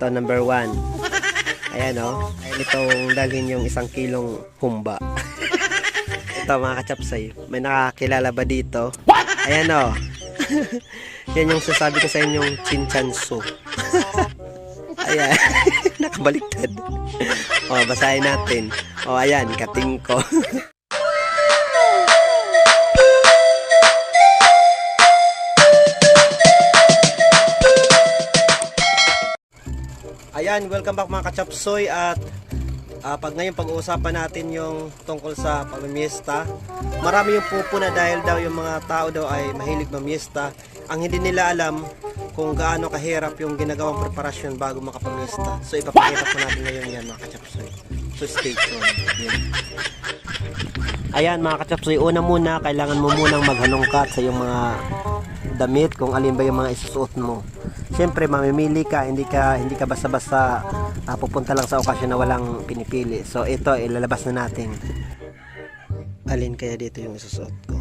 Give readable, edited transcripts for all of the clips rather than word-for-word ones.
Ito number 1. Ayan o. Ayan itong dalhin yung 1 kilong humba. Ito mga kachapsoy. May nakakilala ba dito? Ayan o. Yan yung sasabi ko sa inyong chinchansu. Ayan. Nakabaliktad. O, basahin natin. O, ayan. Kating ko. Ayan, welcome back mga kachapsoy. At pag ngayon pag-uusapan natin yung tungkol sa pamimiesta. Marami yung pupuna dahil daw yung mga tao daw ay mahilig mamiesta. Ang hindi nila alam kung gaano kahirap yung ginagawang preparasyon bago makapamiesta. So ipapakita ko natin ngayon yan mga kachapsoy. So stay tuned. Yan. Ayan mga kachapsoy, una muna kailangan mo munang maghalongkat sa yung mga damit kung alin ba yung mga isusuot mo. Siyempre mamimili ka, hindi ka basta-basta pupunta lang sa okasyon na walang pinipili. So ito ilalabas na natin. Alin kaya dito yung isusuot ko?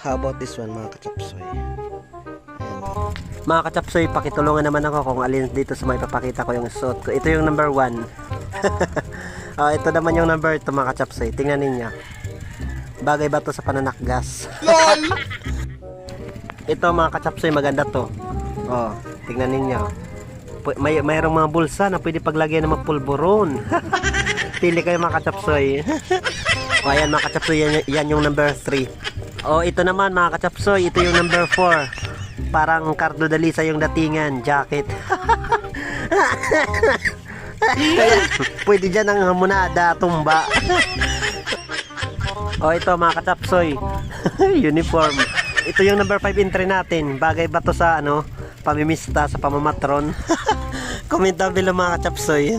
How about this one mga kachapsoy? Ayan. Mga kachapsoy, pakitulungan naman ako kung alin dito sa may papakita ko yung isusuot ko. Ito yung number 1. Ito naman yung number 2 mga kachapsoy. Tingnan ninyo. Bagay ba to sa pananakgas? Ito mga kachapsoy, maganda to. Oh, tingnan ninyo. Mayroong mga bulsa na pwede paglagyan ng mga pulburon. Pili kayo mga kachapsoy. O ayan mga kachapsoy, yan yung number 3. O ito naman mga kachapsoy, ito yung number 4. Parang Cardo Dalisa yung datingan, jacket. Pwede dyan ang hamonada, tumba. O ito mga kachapsoy, uniform. Ito yung number 5 entry natin. Bagay ba to sa pamimista, sa pamamatron? Comment down below mga kachapsoy.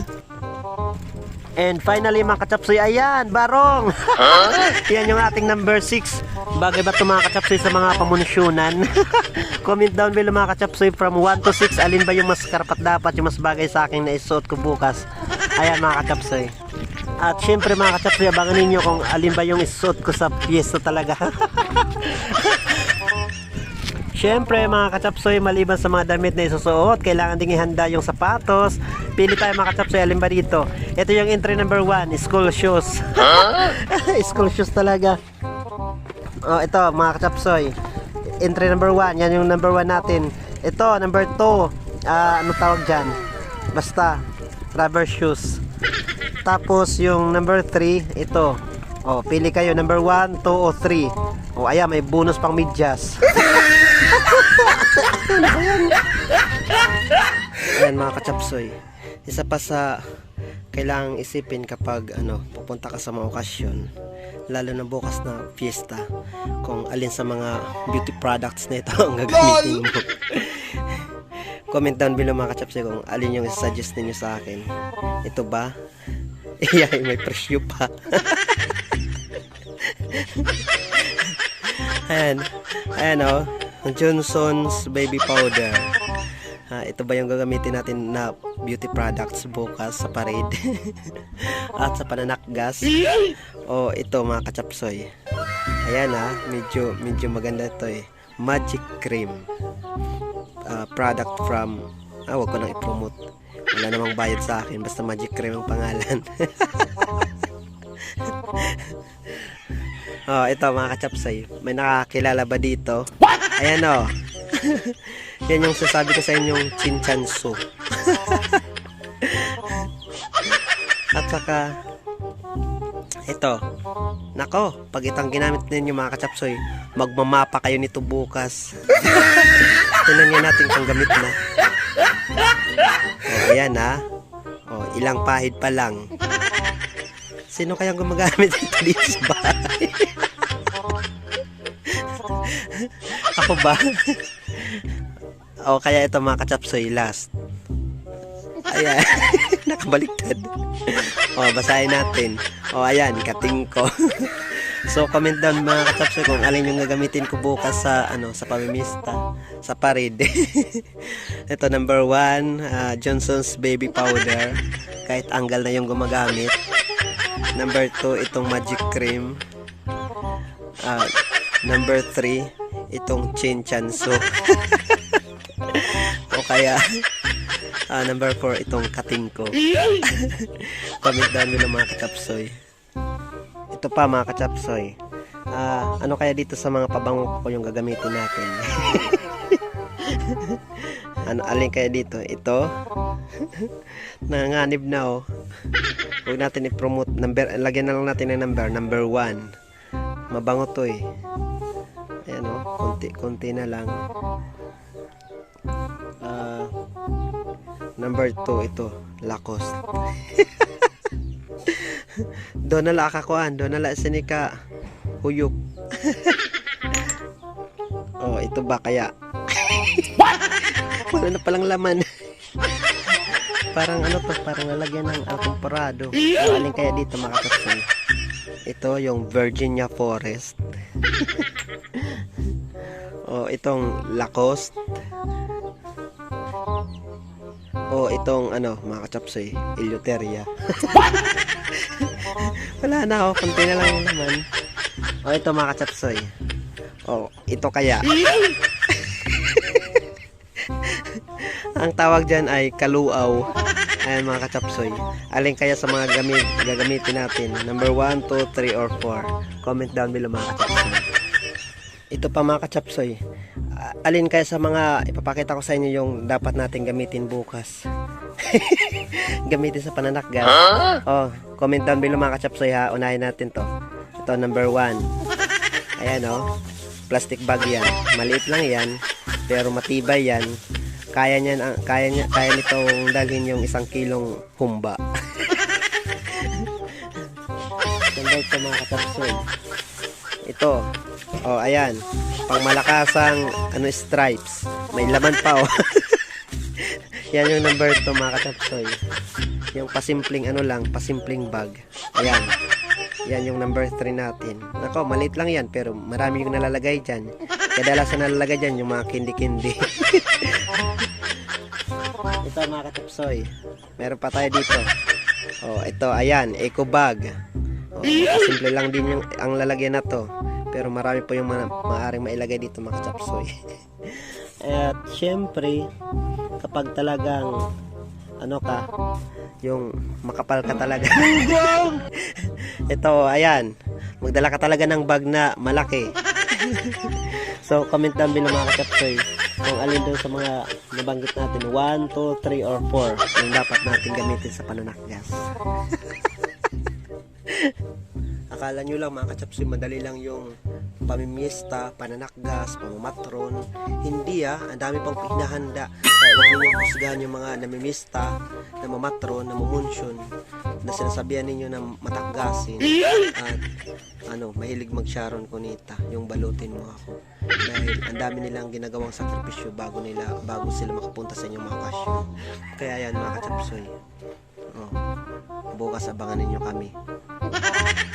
And finally mga kachapsoy, ayan, barong. Yan yung ating number 6. Bagay ba to mga kachapsoy sa mga pamunsyonan? Comment down below mga kachapsoy from 1 to 6. Alin ba yung mas karapat dapat, yung mas bagay sa akin na isuot ko bukas? Ayan mga kachapsoy. At syempre mga kachapsoy, abangan ninyo kung alin ba yung isuot ko sa piyesta talaga. Syempre mga kachapsoy, maliban sa mga damit na isusuot, kailangan ding ihanda yung sapatos. Pili tayo mga kachapsoy, alin ba dito? Ito yung entry number 1, school shoes. School shoes talaga. Oh, ito mga kachapsoy, entry number 1, yan yung number 1 natin. Ito, number 2, ano tawag dyan? Basta, rubber shoes. Tapos yung number 3, ito. Oh, pili kayo, number 1, 2 o 3. Oh, ayan, may bonus pang medyas. Ayan mga kachapsoy, isa pa sa kailangang isipin kapag pupunta ka sa mga okasyon, lalo na bukas na fiesta, kung alin sa mga beauty products na ito ang gagamitin mo. Comment down below mga kachapsoy kung alin yung suggest ninyo sa akin. Ito ba? Ay, may presyo pa. Ayan o, Johnson's baby powder. Ito ba yung gagamitin natin na beauty products bukas sa parade? At sa pananakgas? O ito mga kachapsoy, ayan medyo maganda ito eh. Magic cream, product from wag ko nang i-promote, wala namang bayad sa akin, basta magic cream ang pangalan. Oh, ito mga kachapsoy, may nakakilala ba dito? Ayan o. Yan yung sasabi ko sa inyong chinchansu. At saka ito, nako, pag itang ginamit ninyo mga kachapsoy, magmamapa kayo nito bukas. Tingnan nga natin kung gamit na. Oh, ayan ilang pahid pa lang. Sino kayang gumagamit dito sa bahay? Ako ba? O kaya ito mga kachapsoy, last. Ayan. Nakabaliktad. O, basahin natin. O, ayan, kating ko. So, comment down mga kachapsoy kung alin yung gagamitin ko bukas sa pamimista, sa parade. Ito, number 1, Johnson's baby powder. Kahit anggal na yung gumagamit. Number 2, itong magic cream. Number 3, itong chinchansu. O kaya Number 4, itong kating ko. Comment down below mga kachapsoy. Ito pa mga kachapsoy. Ano kaya dito sa mga pabango ko yung gagamitin natin? Alin kaya dito? Ito. Nanganib na oh. Huwag natin i-promote. Lagyan na lang natin ng number 1. Mabango to eh. Ayan oh. Konti na lang. Number 2, ito. Lacoste. Doon na lang akakuan. Doon na lang sinika. Huyok. Oh, ito ba kaya? Wala na palang laman. Parang ano to, parang lalagyan ng alcomparado. Alin kaya dito mga kachapsoy? Ito yung Virginia Forest. Oh, itong Lacoste. Oh, itong ano mga kachapsoy, Eleuteria. Wala na oh, konti na lang yung laman. Oh, ito mga kachapsoy. Oh, ito kaya. Ang tawag dyan ay kaluaw. Ayan mga kachapsoy. Alin kaya sa mga gagamitin natin? Number 1, 2, 3, or 4. Comment down below mga kachapsoy. Ito pa mga kachapsoy. Alin kaya sa mga ipapakita ko sa inyo yung dapat natin gamitin bukas? Gamitin sa pananakgas. Oh, comment down below mga kachapsoy ha. Unahin natin to. Ito number 1. Ayan oh. Plastic bag yan. Maliit lang yan. Pero matibay yan. Kaya nitong dalhin yung 1 kilong humba. Ganda ito mga kachapsoy. Ito. Oh, ayan. Pang malakasang stripes. May laman pa oh. Yan yung number 2 mga kachapsoy. Yung pasimpleng pasimpleng bag. Ayan. Yan yung number 3 natin. Nako, maliit lang yan pero marami yung nalalagay dyan. Kadalasan nalalagay dyan yung mga kindi-kindi. Ito mga kachapsoy. Meron pa tayo dito. Oh, ito, ayan, eco bag. Oh, simple lang din yung ang lalagyan na to. Pero marami po yung maaaring mailagay dito mga kachapsoy. At syempre, kapag talagang yung makapal ka talaga. Ito, ayan. Magdala ka talaga ng bag na malaki. So, comment down below mga kachapsoy kung alin doon sa mga nabanggit natin. 1, 2, 3, or 4 yung dapat natin gamitin sa pananakgas. Akala nyo lang mga kachapsoy, madali lang yung pamimiesta, pananakgas, pamamatron. Hindi ang dami pang hinahanda. Kaya huwag ninyo husgahan yung mga namimista, namamatron, namumunsyon, na sinasabihan ninyo na matakgasin. At mahilig mag-sharon kunita, yung balutin mo ako. Dahil ang dami nilang ginagawang sakripisyo bago sila makapunta sa inyong mga kasyon. Kaya yan mga kachapsoy. Bukas abangan ninyo kami.